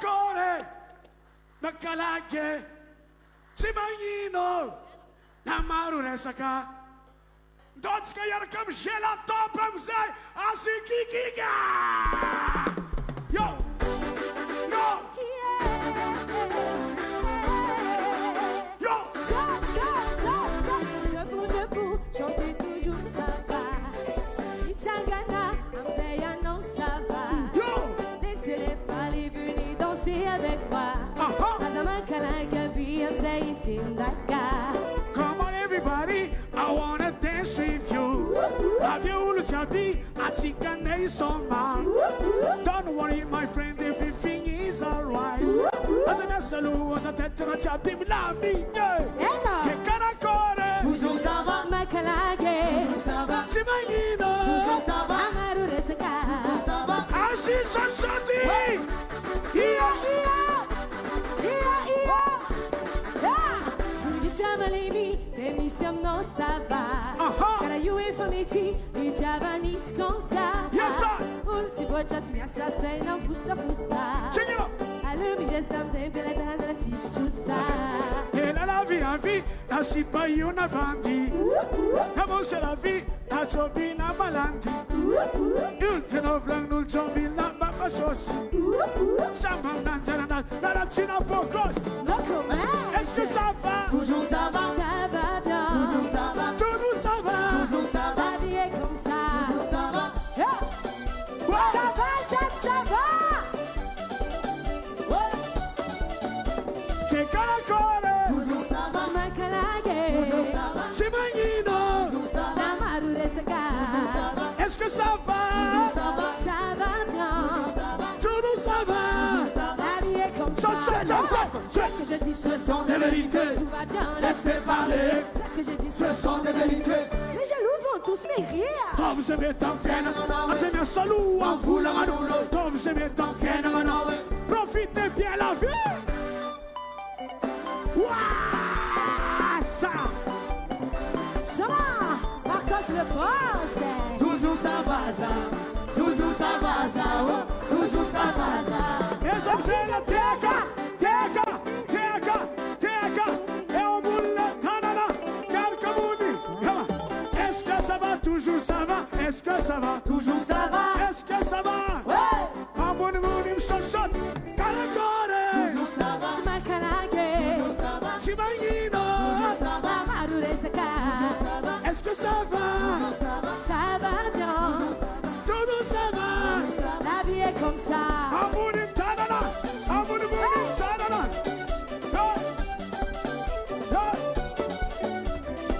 Caracore, Nakalake, Simanino, Namaru Resaka, Dotska Yarkam Shela Topam Zay, Asikikiga! Yo! Yo! Debout, chantez toujours ça va. Itangana, Amzeya non ça va. Laissez-les parler, venez danser avec moi. Azama Kalagabi, Amzeya Tindaka. Come on everybody, I wanna dance with you. Have you looked at me? I think I know some man. Don't worry my friend, everything is alright. As a nasalu, as a tetra chapi, love me. Che caracore. Toujours ça va. Makalage. Ça va. Simanino. Ça va. Amaru Resaka. Ça va. Ashi Sashati. Ia. Malimi, c'est mission non ça va. Cara you e famiti, di Javanis con sa. Yes sir. Ulti bocciat mi assassin non fusta. Check it out. Allumi gestam sempre la dana tisciusa. E la vie, la si poi una bandi. Come se la vie, la giobina malanti. Il tenoflan nul giobina mamma sosi. Sama nanjana, la razzina pocos. Est-ce que ça va? Toujours ça va. Ça va bien. Toujours ça va. Toujours ça va. Toujours ça va. Habillé comme ça. Toujours ça va. Wow. Ça va. Che caracore. Toujours ça va. Makalage. Toujours ça va. Simanino. Toujours ça va. Namaru Resaka. Toujours ça va. Est-ce que ça va? Toujours ça va. Ça va bien. Toujours ça va. Toujours ça va. Habillé comme ça. Ce que je dis, ce sont des vérités. Tout va bien, laisse-les parler. Ce que je dis, Ce sont des vérités. Les jaloux vont tous m'écrire. Tom se met en fienne, c'est un salut en voulant à nous. Tom se met en fienne, profitez bien la vie. Waouh, ça. Ça va, Marcos le boss. Toujours ça va, ça. Toujours ça va, ça. Toujours ça va, ça. Et j'aime c'est la teca. Et on boule tanana, Karkamouni. Est-ce que ça va? Toujours ça va. Est-ce que ça va? Toujours ça va. Est-ce que ça va? Ouais. Amouni mouni mshot. Karagore. Toujours ça va. Makalage. Toujours ça va. Simanino. Toujours ça va. Namaru Resaka. Est-ce que ça va? Ça va bien. Tout ça va. La vie est comme ça. Amouni tanana. Amouni mouni tanana.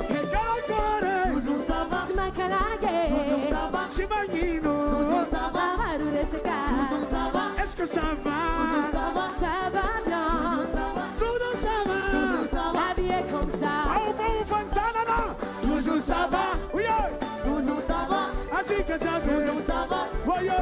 Et Karagore. Toujours ça va. Makalage. Toujours ça va. Simanino. Toujours ça va. Namaru Resaka. Toujours ça va. Est-ce que ça va? Toujours ça va. Ça va bien. Ça va. Tout ça va. Toujours ça va. La vie est comme ça. Au bon fantanana. Toujours ça va. Oui, Toujours ça va. Atika Jabe. Toujours ça va. Yo.